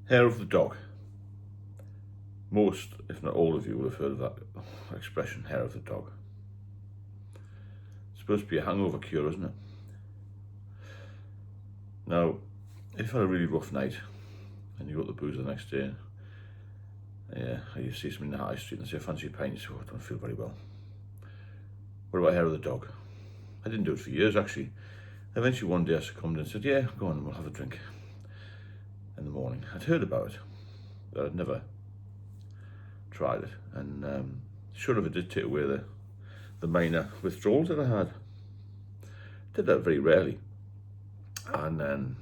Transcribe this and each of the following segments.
Hair of the dog. Most, if not all of you, will have heard of that expression, hair of the dog. It's supposed to be a hangover cure, isn't it? Now, if you've had a really rough night and you got the booze the next day, you see something in the high street and say, fancy a pint, you say, oh, I don't feel very well. What about hair of the dog? I didn't do it for years, actually. Eventually one day I succumbed and said, yeah, go on, we'll have a drink in the morning. I'd heard about it, but I'd never tried it. And sure enough, it did take away the minor withdrawals that I had. Did that very rarely. And then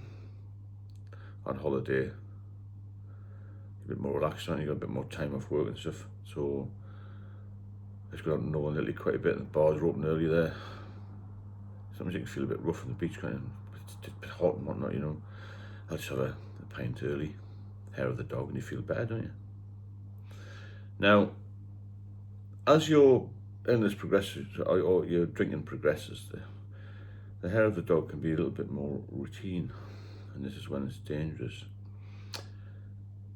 on holiday, a bit more relaxed, and you got a bit more time off work and stuff. So I just got out to Northern Italy quite a bit, and the bars were open early there. Sometimes you can feel a bit rough on the beach, kind of, it's a bit hot and whatnot, you know. I just have a pint early, hair of the dog, and you feel better, don't you? Now, as your illness progresses, or your drinking progresses, the hair of the dog can be a little bit more routine, and this is when it's dangerous.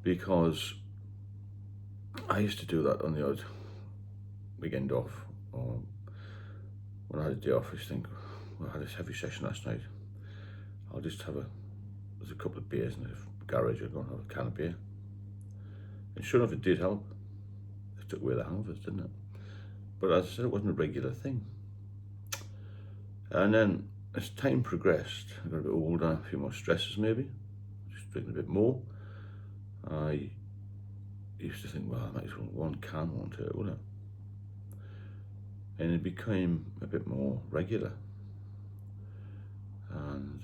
Because I used to do that on the odd weekend off, or when I had a day off, I used to think, well, I had this heavy session last night, I'll just have there's a couple of beers in the garage, I'll go and have a can of beer. And sure enough, it did help. It took away the hangovers, didn't it? But as I said, it wasn't a regular thing. And then as time progressed, I got a bit older, a few more stresses maybe, just drinking a bit more. I used to think, well, I might as well one can, won't it? And it became a bit more regular. And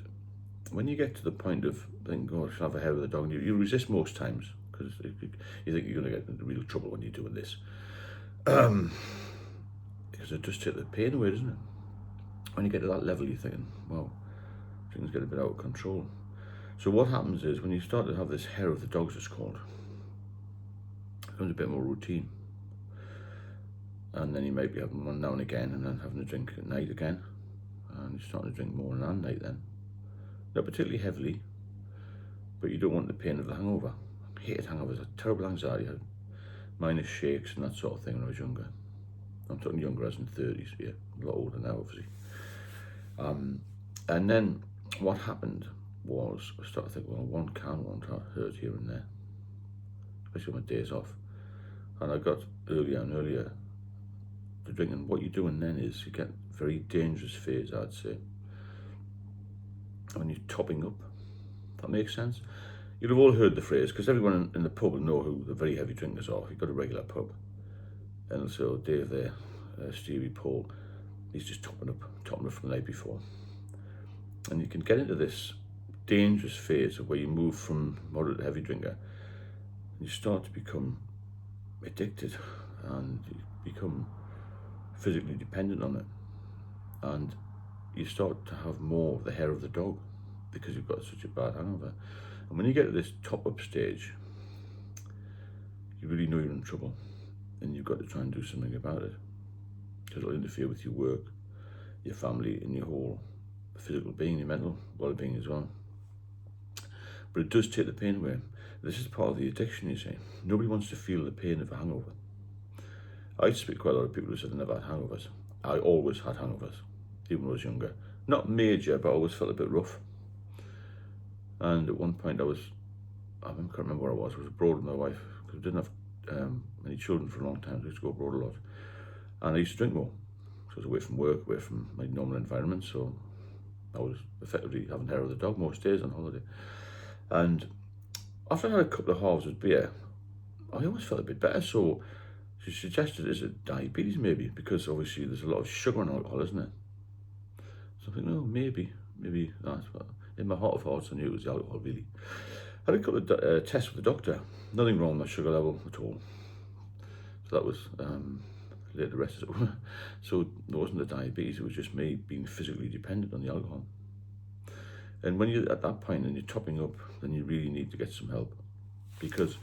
when you get to the point of thinking, oh, I should have a hair of the dog, you resist most times, because you think you're going to get into real trouble when you're doing this. Because it does take the pain away, doesn't it? When you get to that level, you're thinking, well, things get a bit out of control. So what happens is, when you start to have this hair of the dog, as it's called, it becomes a bit more routine. And then you might be having one now and again, and then having a drink at night again. And you're starting to drink more than one night then. Not particularly heavily, but you don't want the pain of the hangover. I hated hangovers, I had terrible anxiety. I had minus shakes and that sort of thing when I was younger. I'm talking younger as in 30s, yeah, a lot older now, obviously. And then what happened was, I started thinking, well, one can won't hurt here and there, especially on my days off. And I got earlier and earlier to drinking. What you're doing then is you get very dangerous phase, I'd say, when you're topping up. That makes sense? You'll have all heard the phrase, because everyone in the pub will know who the very heavy drinkers are. If you've got a regular pub, and they'll say, oh, Dave there, Stevie, Paul, he's just topping up from the night before. And you can get into this dangerous phase of where you move from moderate to heavy drinker, and you start to become addicted, and you become physically dependent on it, and you start to have more of the hair of the dog because you've got such a bad hangover. And when you get to this top up stage, you really know you're in trouble, and you've got to try and do something about it, because it'll interfere with your work, your family, and your whole physical being, your mental well-being as well. But it does take the pain away. This is part of the addiction, you see. Nobody wants to feel the pain of a hangover. I used to speak to quite a lot of people who said they never had hangovers. I always had hangovers, even when I was younger. Not major, but I always felt a bit rough. And at one point I can't remember where I was abroad with my wife, because we didn't have many children for a long time, so I used to go abroad a lot. And I used to drink more. So I was away from work, away from my normal environment, so I was effectively having hair of the dog most days on holiday. And after I had a couple of halves of beer, I always felt a bit better. So she suggested, is it diabetes maybe? Because obviously there's a lot of sugar in alcohol, isn't it? So I think, no, maybe that's what. In my heart of hearts, I knew it was the alcohol, really. I had a couple of tests with the doctor. Nothing wrong with my sugar level at all. So that was later rest. So there wasn't the diabetes, it was just me being physically dependent on the alcohol. And when you're at that point and you're topping up, then you really need to get some help. Because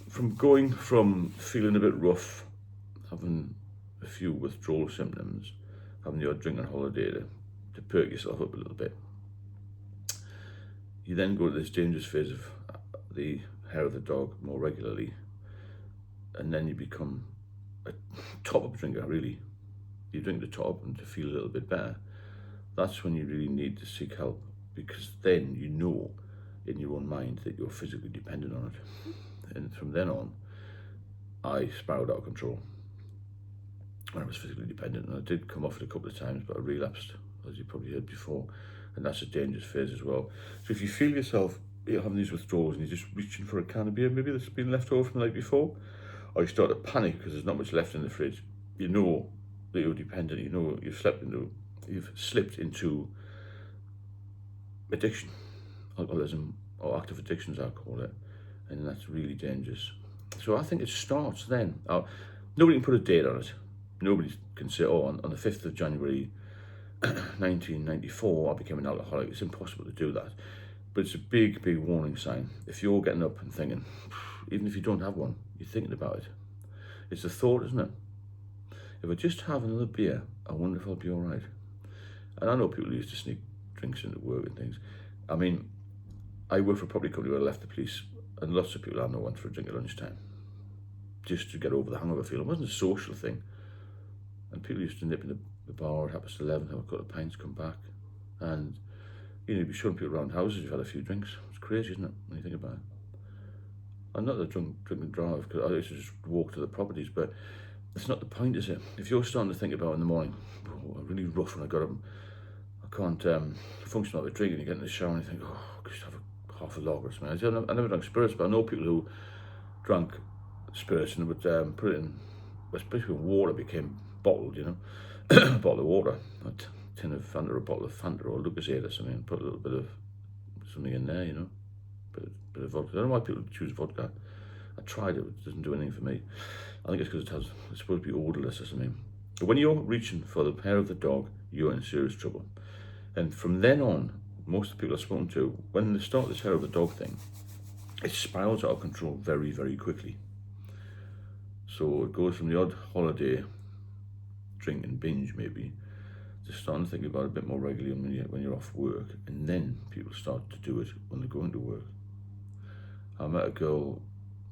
from going from feeling a bit rough, having a few withdrawal symptoms, having the odd drink on holiday to perk yourself up a little bit, you then go to this dangerous phase of the hair of the dog more regularly, and then you become a top-up drinker, really. You drink the top and to feel a little bit better. That's when you really need to seek help, because then you know in your own mind that you're physically dependent on it. And from then on, I spiraled out of control when I was physically dependent, and I did come off it a couple of times, but I relapsed, as you probably heard before, and that's a dangerous phase as well. So if you feel yourself having these withdrawals and you're just reaching for a can of beer, maybe that's been left over from the night before, or you start to panic because there's not much left in the fridge, you know that you're dependent, you know you've slipped into addiction, alcoholism, or active addictions I call it, and that's really dangerous. So I think it starts then. Nobody can put a date on it. Nobody can say, oh, on the 5th of January 1994 I became an alcoholic. It's impossible to do that. But it's a big, big warning sign. If you're getting up and thinking, even if you don't have one, you're thinking about it. It's a thought, isn't it? If I just have another beer, I wonder if I'll be all right. And I know people used to sneak drinks into work and things. I mean, I worked for a property company where I left the police, and lots of people I know went for a drink at lunchtime, just to get over the hangover feeling. It wasn't a social thing. And people used to nip in the bar at 11:30, have a couple of pints, come back. And, you'd be showing people around houses you've had a few drinks. It's crazy, isn't it, when you think about it? I'm not a drink and drive, because I used to just walk to the properties, but that's not the point, is it? If you're starting to think about in the morning, oh, I'm really rough when I got up, I can't function without a drink, and you get in the shower and you think, oh, I could just have half a lager or something. I never drank spirits, but I know people who drank spirits and would put it in, especially when water became bottled, a bottle of water, a tin of Fanta, or a bottle of Fanta, or Lucozade or something, and put a little bit of something in there, bit of vodka. I don't know why people choose vodka. I tried it, it doesn't do anything for me. I think it's because it's supposed to be odorless or something. But when you're reaching for the hair of the dog, you're in serious trouble. And from then on, most of the people I've spoken to, when they start this hair of the dog thing, it spirals out of control very, very quickly. So it goes from the odd holiday, drink and binge maybe, to starting to think about it a bit more regularly when you're off work, and then people start to do it when they're going to work. I met a girl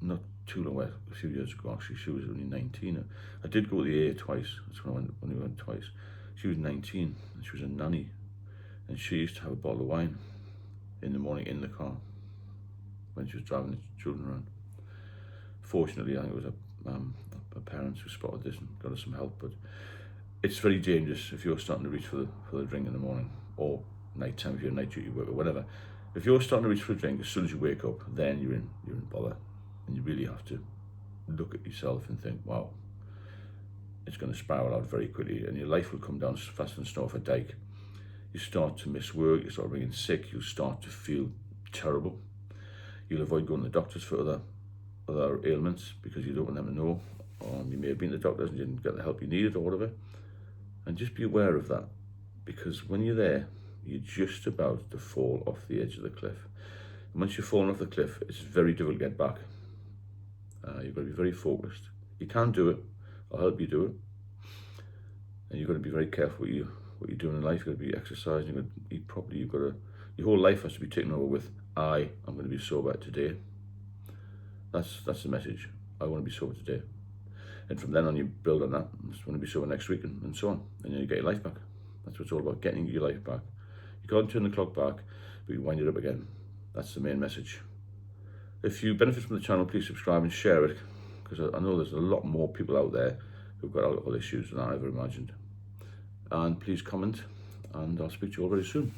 not too long, a few years ago actually. She was only 19. I did go to the AA twice. That's when we went twice. She was 19 and she was a nanny, and she used to have a bottle of wine in the morning in the car when she was driving the children around. Fortunately, I think it was her parents who spotted this and got her some help. But it's very dangerous if you're starting to reach for the drink in the morning, or night time if you're night duty work or whatever. If you're starting to reach for a drink as soon as you wake up, then you're in bother, and you really have to look at yourself and think, wow, it's going to spiral out very quickly, and your life will come down faster than snow off a dike. You start to miss work, you start being sick, you start to feel terrible. You'll avoid going to the doctors for other ailments because you don't want them to know. You may have been to the doctors and you didn't get the help you needed or whatever. And just be aware of that, because when you're there, you're just about to fall off the edge of the cliff. And once you've fallen off the cliff, it's very difficult to get back. You've got to be very focused. You can do it. I'll help you do it. And you've got to be very careful what you're doing in life. You've got to be exercising, you've got to eat properly. Your whole life has to be taken over with, I'm going to be sober today. That's the message. I want to be sober today. And from then on, you build on that. I just want to be sober next week, and so on. And then you get your life back. That's what it's all about, getting your life back. You can't turn the clock back, but you wind it up again. That's the main message. If you benefit from the channel, please subscribe and share it, because I know there's a lot more people out there who've got alcohol issues than I ever imagined. And please comment, and I'll speak to you all very soon.